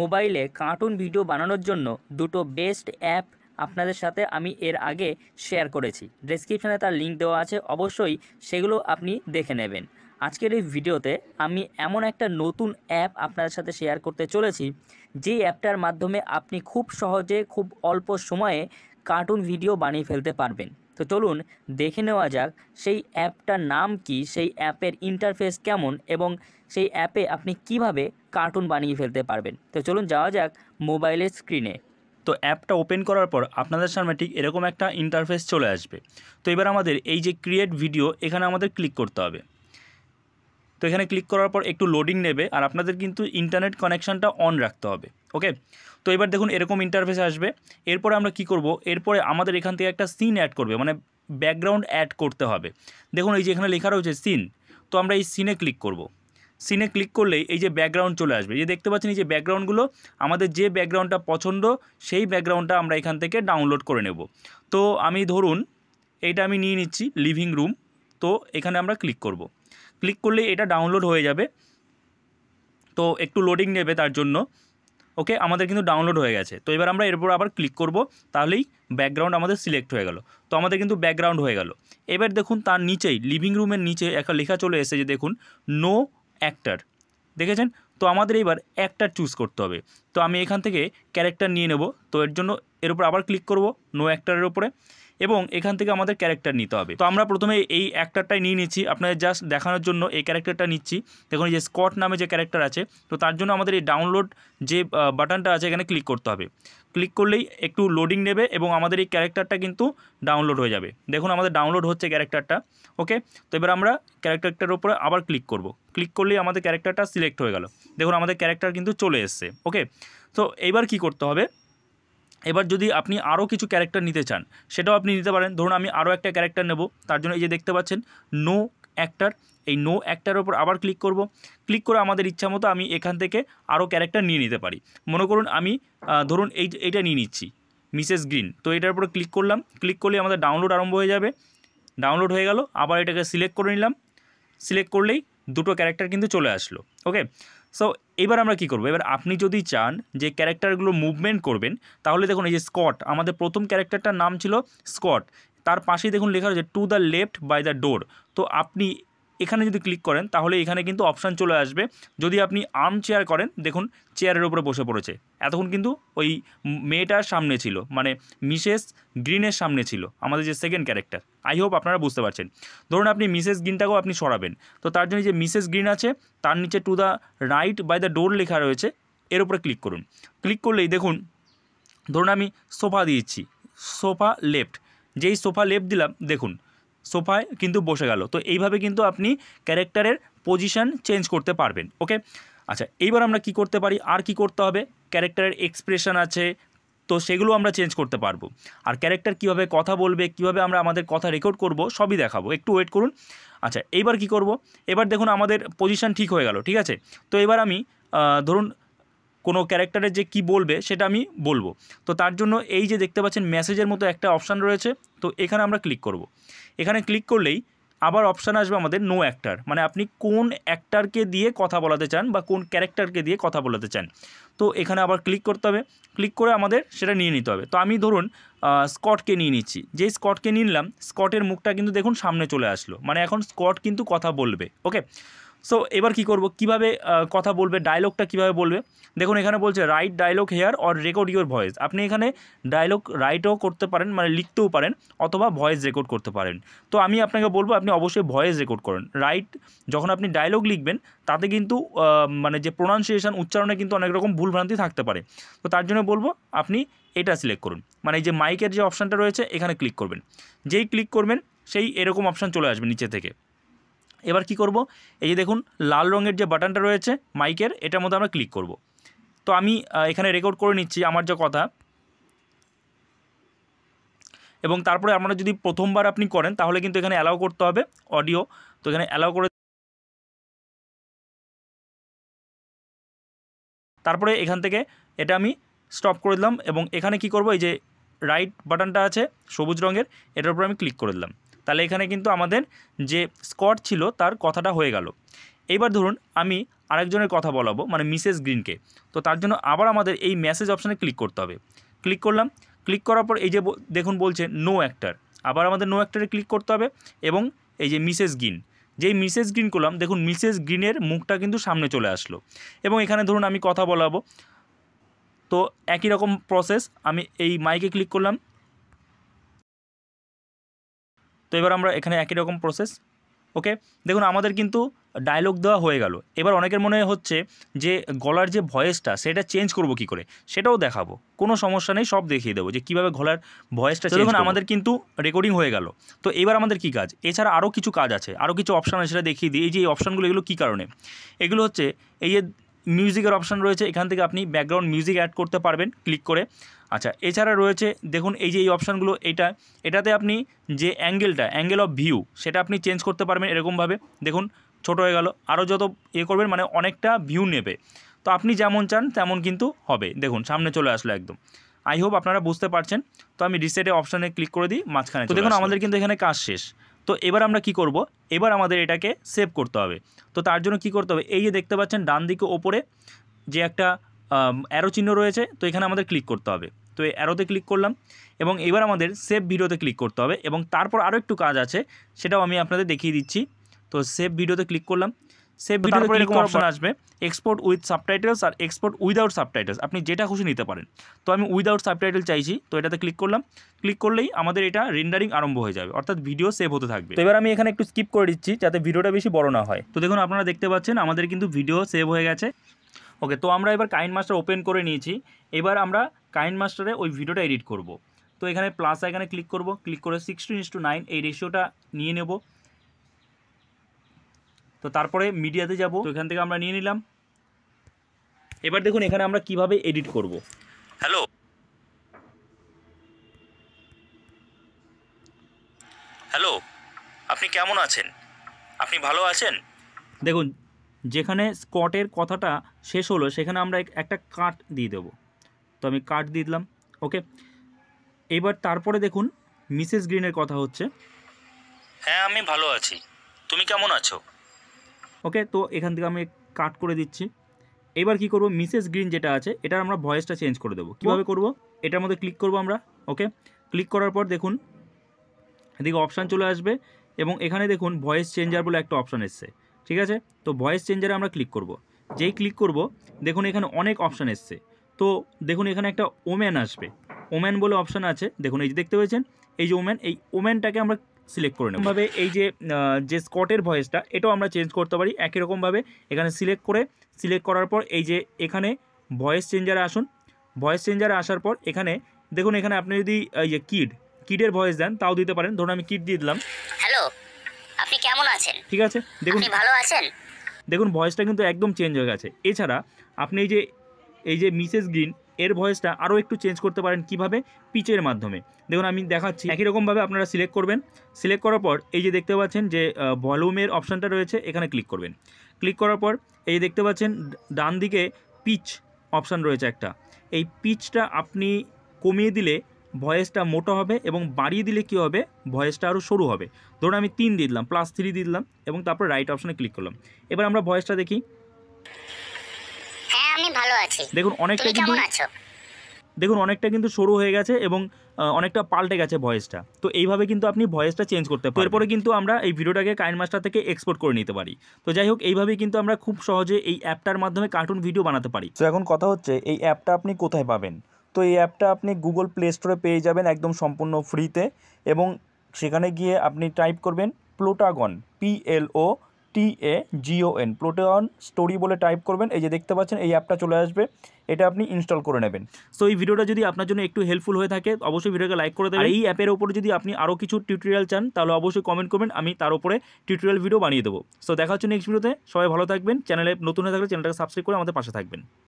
মোবাইলে cartoon video বানানোর জন্য দুটো বেস্ট অ্যাপ আপনাদের সাথে আমি এর আগে শেয়ার করেছি। ডেসক্রিপশানে তার লিঙ্ক দেওয়া আছে, অবশ্যই সেগুলো আপনি দেখে নেবেন। আজকের এই ভিডিওতে আমি এমন একটা নতুন অ্যাপ আপনাদের সাথে শেয়ার করতে চলেছি, যেই অ্যাপটার মাধ্যমে আপনি খুব সহজে খুব অল্প সময়ে কার্টুন ভিডিও বানিয়ে ফেলতে পারবেন। তো চলুন দেখে নেওয়া যাক সেই অ্যাপটার নাম কি, সেই অ্যাপের ইন্টারফেস কেমন এবং সেই অ্যাপে আপনি কিভাবে কার্টুন বানিয়ে ফেলতে পারবেন। তো চলুন যাওয়া যাক মোবাইলের স্ক্রিনে। তো অ্যাপটা ওপেন করার পর আপনাদের সামনে ঠিক এরকম একটা ইন্টারফেস চলে আসবে। তো এবার আমাদের এই যে ক্রিয়েট ভিডিও, এখানে আমাদের ক্লিক করতে হবে। তো এখানে ক্লিক করার পর একটু লোডিং নেবে, আর আপনাদের কিন্তু ইন্টারনেট কানেকশানটা অন রাখতে হবে। ওকে, তো এবার দেখুন এরকম ইন্টারফেস আসবে। এরপরে আমরা কি করব, এরপরে আমাদের এখান থেকে একটা সিন অ্যাড করবে, মানে ব্যাকগ্রাউন্ড অ্যাড করতে হবে। দেখুন এই যে এখানে লেখা রয়েছে সিন, তো আমরা এই সিনে ক্লিক করব। সিনে ক্লিক করলেই এই যে ব্যাকগ্রাউন্ড চলে আসবে। এই যে দেখতে পাচ্ছেন এই যে ব্যাকগ্রাউন্ডগুলো, আমাদের যে ব্যাকগ্রাউন্ডটা পছন্দ সেই ব্যাকগ্রাউন্ডটা আমরা এখান থেকে ডাউনলোড করে নেব। তো আমি ধরুন এইটা আমি নিয়ে নিচ্ছি, লিভিং রুম। তো এখানে আমরা ক্লিক করব। ক্লিক করলে এটা ডাউনলোড হয়ে যাবে, তো একটু লোডিং নেবে তার জন্য। ওকে, আমাদের কিন্তু ডাউনলোড হয়ে গেছে। তো এবার আমরা এরপর আবার ক্লিক করব, তাহলেই ব্যাকগ্রাউন্ড আমাদের সিলেক্ট হয়ে গেল। তো আমাদের কিন্তু ব্যাকগ্রাউন্ড হয়ে গেল। এবার দেখুন তার নিচেই লিভিং রুমের নিচে একটা লেখা চলে এসেছে, যে দেখুন নো অ্যাক্টর, দেখেছেন? তো আমাদের এবার অ্যাক্টর চুজ করতে হবে। তো আমি এখান থেকে ক্যারেক্টার নিয়ে নেব। তো এর জন্য এর উপর আবার ক্লিক করব, নো অ্যাক্টরের উপরে, এবং এখান থেকে আমাদের ক্যারেক্টার নিতে হবে। তো আমরা প্রথমে এই অ্যাক্টরটাই নিয়ে নিচ্ছি, আপনাদের জাস্ট দেখানোর জন্য এই ক্যারেক্টারটা নিচ্ছি। দেখুন এই যে স্কট নামে যে ক্যারেক্টার আছে, তো তার জন্য আমাদের এই ডাউনলোড যে বাটনটা আছে এখানে ক্লিক করতে হবে। ক্লিক করলেই একটু লোডিং নেবে এবং আমাদের এই ক্যারেক্টারটা কিন্তু ডাউনলোড হয়ে যাবে। দেখুন আমাদের ডাউনলোড হচ্ছে ক্যারেক্টারটা। ওকে, তো এবার আমরা ক্যারেক্টারটার উপরে আবার ক্লিক করব। ক্লিক করলেই আমাদের ক্যারেক্টারটা সিলেক্ট হয়ে গেল। দেখুন আমাদের ক্যারেক্টার কিন্তু চলে এসছে। ওকে, তো এইবার কি করতে হবে, এবার যদি আপনি আরও কিছু ক্যারেক্টার নিতে চান সেটাও আপনি নিতে পারেন। ধরুন আমি আরও একটা ক্যারেক্টার নেব, তার জন্য এই যে দেখতে পাচ্ছেন নো অ্যাক্টর, এই নো অ্যাক্টারের উপর আবার ক্লিক করব। ক্লিক করে আমাদের ইচ্ছা মতো আমি এখান থেকে আরও ক্যারেক্টার নিয়ে নিতে পারি। মনে করুন আমি ধরুন এইটা নিয়ে নিচ্ছি, মিসেস গ্রিন। তো এটার উপরে ক্লিক করলাম, ক্লিক করলেই আমাদের ডাউনলোড আরম্ভ হয়ে যাবে। ডাউনলোড হয়ে গেল, আবার এটাকে সিলেক্ট করে নিলাম। সিলেক্ট করলেই দুটো ক্যারেক্টার কিন্তু চলে আসলো। ওকে, সো এবার আমরা কী করবো, এবার আপনি যদি চান যে ক্যারেক্টারগুলো মুভমেন্ট করবেন, তাহলে দেখুন এই যে স্কট, আমাদের প্রথম ক্যারেক্টারটার নাম ছিল স্কট, তার পাশেই দেখুন লেখা রয়েছে to the left by the door. তো আপনি এখানে যদি ক্লিক করেন তাহলে এখানে কিন্তু অপশান চলে আসবে। যদি আপনি আর্ম চেয়ার করেন, দেখুন চেয়ারের উপরে বসে পড়েছে। এতক্ষণ কিন্তু ওই মেয়েটার সামনে ছিল, মানে মিসেস গ্রিনের সামনে ছিল আমাদের যে সেকেন্ড ক্যারেক্টার। আই হোপ আপনারা বুঝতে পারছেন। ধরুন আপনি মিসেস গ্রিনটাকেও আপনি সরাবেন, তো তার জন্য যে মিসেস গ্রিন আছে তার নিচে to the right by the door লেখা রয়েছে, এর উপরে ক্লিক করুন। ক্লিক করলেই দেখুন, ধরুন আমি সোফা দিয়েছি, সোফা লেফট, যেই সোফা লেফট দিলাম দেখুন সোফায় কিন্তু বসে গেল। তো এইভাবে কিন্তু আপনি ক্যারেক্টারের পজিশন চেঞ্জ করতে পারবেন। ওকে, আচ্ছা এইবার আমরা কি করতে পারি, আর কি করতে হবে, ক্যারেক্টারের এক্সপ্রেশন আছে, তো সেগুলো আমরা চেঞ্জ করতে পারবো। আর ক্যারেক্টার কীভাবে কথা বলবে, কীভাবে আমরা আমাদের কথা রেকর্ড করব, সবই দেখাবো, একটু ওয়েট করুন। আচ্ছা এইবার কি করব, এবার দেখুন আমাদের পজিশন ঠিক হয়ে গেল। ঠিক আছে, তো এবার আমি ধরুন কোনো ক্যারেক্টারের যে কি বলবে সেটা আমি বলবো। তো তার জন্য এই যে দেখতে পাচ্ছেন মেসেজের মতো একটা অপশান রয়েছে, তো এখানে আমরা ক্লিক করব। এখানে ক্লিক করলেই আবার অপশান আসবে আমাদের নো অ্যাক্টার, মানে আপনি কোন অ্যাক্টারকে দিয়ে কথা বলাতে চান বা কোন ক্যারেক্টারকে দিয়ে কথা বলাতে চান। তো এখানে আবার ক্লিক করতে হবে, ক্লিক করে আমাদের সেটা নিয়ে নিতে হবে। তো আমি ধরুন স্কটকে নিয়ে নিচ্ছি, যেই স্কটকে নিলাম স্কটের মুখটা কিন্তু দেখুন সামনে চলে আসলো, মানে এখন স্কট কিন্তু কথা বলবে। ওকে, সো এবার কি করব, কিভাবে কথা বলবে, ডায়লগটা কিভাবে বলবে, দেখুন এখানে বলছে write dialogue here or record your voice. আপনি এখানে ডায়লগ রাইটও করতে পারেন, মানে লিখতেও পারেন, অথবা ভয়েস রেকর্ড করতে পারেন। তো আমি আপনাকে বলবো আপনি অবশ্যই ভয়েস রেকর্ড করেন। রাইট যখন আপনি ডায়লগ লিখবেন তাতে কিন্তু মানে যে প্রোনাউন্সিয়েশন, উচ্চারণে কিন্তু অনেক রকম ভুলভ্রান্তি থাকতে পারে। তো তার জন্য বলবো আপনি এটা সিলেক্ট করুন, মানে এই যে মাইকের যে অপশানটা রয়েছে এখানে ক্লিক করবেন। যেই ক্লিক করবেন সেই এরকম অপশান চলে আসবে নিচে থেকে। এবার কি করব, এই যে দেখুন লাল রঙের যে বাটনটা রয়েছে মাইকের, এটার মধ্যে আমরা ক্লিক করব। তো আমি এখানে রেকর্ড করে নিচ্ছি আমার যে কথা, এবং তারপরে আমরা যদি প্রথমবার আপনি করেন তাহলে কিন্তু এখানে অ্যালাউ করতে হবে অডিও। তো এখানে অ্যালাউ করে তারপরে এখান থেকে এটা আমি স্টপ করে দিলাম, এবং এখানে কি করব, এই যে রাইট বাটনটা আছে সবুজ রঙের, এটার উপর আমি ক্লিক করে দিলাম। তাহলে এখানে কিন্তু আমাদের যে স্কট ছিল তার কথাটা হয়ে গেল। এইবার ধরুন আমি আরেকজনের কথা বলাবো, মানে মিসেস গ্রিনকে। তো তার জন্য আবার আমাদের এই মেসেজ অপশানে ক্লিক করতে হবে। ক্লিক করলাম, ক্লিক করার পর এই যে দেখুন বলছে নো অ্যাক্টর, আবার আমাদের নো অ্যাক্টরে ক্লিক করতে হবে এবং এই যে মিসেস গ্রিন, যেই মিসেস গ্রিন করলাম দেখুন মিসেস গ্রিনের মুখটা কিন্তু সামনে চলে আসলো এবং এখানে ধরুন আমি কথা বলাবো। তো একই রকম প্রসেস, আমি এই মাইকে ক্লিক করলাম। তো এবার আমরা এখানে একই রকম প্রসেস, ওকে। দেখুন আমাদের কিন্তু ডায়লগ দেওয়া হয়ে গেল। এবার অনেকের মনে হচ্ছে যে গলার যে ভয়েসটা সেটা চেঞ্জ করব কি করে, সেটাও দেখাবো, কোনো সমস্যা নেই, সব দেখিয়ে দেবো যে কীভাবে গলার ভয়েসটা চেঞ্জ। দেখুন আমাদের কিন্তু রেকর্ডিং হয়ে গেল। তো এবার আমাদের কী কাজ, এছাড়া আরও কিছু কাজ আছে, আরও কিছু অপশান আছে, সেটা দেখিয়ে দিই। এই যে এই অপশানগুলো, এগুলো কী কারণে, এগুলো হচ্ছে এই যে মিউজিকের অপশান রয়েছে, এখান থেকে আপনি ব্যাকগ্রাউন্ড মিউজিক অ্যাড করতে পারবেন ক্লিক করে। আচ্ছা, এছাড়া রয়েছে দেখুন এই যে এই অপশানগুলো, এটাতে আপনি যে অ্যাঙ্গেল অফ ভিউ সেটা আপনি চেঞ্জ করতে পারবেন এরকমভাবে। দেখুন ছোট হয়ে গেল, আরও যত করবেন মানে অনেকটা ভিউ নেবে। তো আপনি যেমন চান তেমন কিন্তু হবে। দেখুন সামনে চলে আসলো একদম। আই হোপ আপনারা বুঝতে পারছেন। তো আমি রিসেটে অপশানে ক্লিক করে দিই, মাঝখানে। তো দেখুন আমাদের কিন্তু এখানে কাজ শেষ। তো এবার আমরা কি করব, এবার আমাদের এটাকে সেভ করতে হবে। তো তার জন্য কি করতে হবে, এই যে দেখতে পাচ্ছেন ডান দিকে ওপরে যে একটা অ্যারো চিহ্ন রয়েছে, তো এখানে আমাদের ক্লিক করতে হবে। তো এই অ্যারোতে ক্লিক করলাম এবং এবার আমাদের সেভ ভিডিওতে ক্লিক করতে হবে এবং তারপর আরও একটু কাজ আছে, সেটাও আমি আপনাদের দেখিয়ে দিচ্ছি। তো সেভ ভিডিওতে ক্লিক করলাম। সেভ ভিডিওতে ক্লিক করার অপশন আসবে এক্সপোর্ট উইথ সাবটাইটেলস আর এক্সপোর্ট উইদাউট সাবটাইটেলস, আপনি যেটা খুশি নিতে পারেন। তো আমি উইদাউট সাবটাইটেল চাইছি, তো এটাতে ক্লিক করলাম। ক্লিক করলেই আমাদের এটা রেন্ডারিং আরম্ভ হয়ে যাবে, অর্থাৎ ভিডিও সেভ হতে থাকবে। তো এবার আমি এখানে একটু স্কিপ করে দিচ্ছি যাতে ভিডিওটা বেশি বড় না হয়। তো দেখুন আপনারা দেখতে পাচ্ছেন আমাদের কিন্তু ভিডিও সেভ হয়ে গেছে। ওকে, তো আমরা এবার কাইনমাস্টার ওপেন করে নিয়েছি। এবার আমরা কাইনমাস্টারে ওই ভিডিওটা এডিট করব। তো এখানে প্লাস আইকনে ক্লিক করব, ক্লিক করে 16:9 এই রেশিওটা নিয়ে নেব। তো তারপরে মিডিয়াতে যাব, তো এখান থেকে আমরা নিয়ে নিলাম। এবার দেখুন এখানে আমরা কিভাবে এডিট করব। হ্যালো হ্যালো, আপনি কেমন আছেন, আপনি ভালো আছেন। দেখুন যেখানে স্কটের কথাটা শেষ হলো সেখানে আমরা একটা কাট দিয়ে দেবো। তো আমি কাট দিয়ে দিলাম, ওকে। এবার তারপরে দেখুন মিসেস গ্রিনের কথা হচ্ছে, হ্যাঁ আমি ভালো আছি, তুমি কেমন আছো। ওকে, তো এখান থেকে আমি কাট করে দিচ্ছি। এবার কি করব, মিসেস গ্রিন যেটা আছে এটার আমরা ভয়েসটা চেঞ্জ করে দেবো। কীভাবে করব, এটার মধ্যে ক্লিক করব আমরা, ওকে। ক্লিক করার পর দেখুন এদিকে অপশান চলে আসবে এবং এখানে দেখুন ভয়েস চেঞ্জার বলে একটা অপশান এসছে, ঠিক আছে। তো ভয়েস চেঞ্জারে আমরা ক্লিক করব। যেই ক্লিক করব দেখুন এখানে অনেক অপশান এসছে। তো দেখুন এখানে একটা ওম্যান আসবে, ওম্যান বলে অপশান আছে। দেখুন এই যে দেখতে পেয়েছেন এই যে ওম্যান, এই ওম্যানটাকে আমরা সিলেক্ট করে নেব। ভাবে এই যে স্কটের ভয়েসটা এটাও আমরা চেঞ্জ করতে পারি একই রকমভাবে। এখানে সিলেক্ট করার পর এই যে এখানে ভয়েস চেঞ্জারে আসুন। ভয়েস চেঞ্জারে আসার পর এখানে দেখুন এখানে আপনি যদি এই যে কিডের ভয়েস দেন তাও দিতে পারেন। ধরুন আমি কিড দিয়ে দিলাম, হ্যালো আপনি কেমন আছেন, ঠিক আছে। দেখুন আপনি ভালো আছেন। দেখুন ভয়েসটা কিন্তু একদম চেঞ্জ হয়ে গেছে। এছাড়া আপনি এই যে মিসেস গ্রিন এর ভয়েসটা আরও একটু চেঞ্জ করতে পারেন কিভাবে, পিচের মাধ্যমে। দেখুন আমি দেখাচ্ছি, একই রকমভাবে আপনারা সিলেক্ট করবেন। সিলেক্ট করার পর এই যে দেখতে পাচ্ছেন যে ভলিউমের অপশানটা রয়েছে, এখানে ক্লিক করবেন। ক্লিক করার পর এই যে দেখতে পাচ্ছেন ডান দিকে পিচ অপশান রয়েছে একটা, এই পিচটা আপনি কমিয়ে দিলে ভয়েসটা মোটা হবে এবং বাড়িয়ে দিলে কী হবে, ভয়েসটা আরও সরু হবে। ধরুন আমি 3 দিয়ে দিলাম, +3 দিয়ে দিলাম এবং তারপর রাইট অপশানে ক্লিক করলাম। এবার আমরা ভয়েসটা দেখি। হ্যাঁ আমি ভালো আছি, দেখুন অনেকটা তুমি কেমন আছো। দেখুন অনেকটা কিন্তু সরু হয়ে গেছে এবং অনেকটা পাল্টে গেছে ভয়েসটা। তো এইভাবে কিন্তু আপনি ভয়েসটা চেঞ্জ করতে পারেন। এরপরে কিন্তু আমরা এই ভিডিওটাকে কাইনমাস্টার থেকে এক্সপোর্ট করে নিতে পারি। তো যাই হোক এইভাবেই কিন্তু আমরা খুব সহজে এই অ্যাপটার মাধ্যমে কার্টুন ভিডিও বানাতে পারি। তো এখন কথা হচ্ছে এই অ্যাপটা আপনি কোথায় পাবেন। তো এই অ্যাপটা আপনি গুগল প্লে স্টোরে পেয়ে যাবেন একদম সম্পূর্ণ ফ্রিতে, এবং সেখানে গিয়ে আপনি টাইপ করবেন প্লোটাগন, PLOTAGON, প্লোটাগন স্টোরি বলে টাইপ করবেন। এই যে দেখতে পাচ্ছেন এই অ্যাপটা চলে আসবে, এটা আপনি ইনস্টল করে নেবেন। সো এই ভিডিওটা যদি আপনার জন্য একটু হেল্পফুল হয়ে থাকে অবশ্যই ভিডিওকে লাইক করে দেবেন। আর এই অ্যাপের উপরে যদি আপনি আরও কিছু টিউটোরিয়াল চান তাহলে অবশ্যই কমেন্ট করবেন, আমি তার উপরে টিউটোরিয়াল ভিডিও বানিয়ে দেবো। সো দেখা হচ্ছে নেক্সট ভিডিওতে। সবাই ভালো থাকবেন। চ্যানেলে নতুন হয়ে থাকলে চ্যানেলটাকে সাবস্ক্রাইব করে আমাদের পাশে থাকবেন।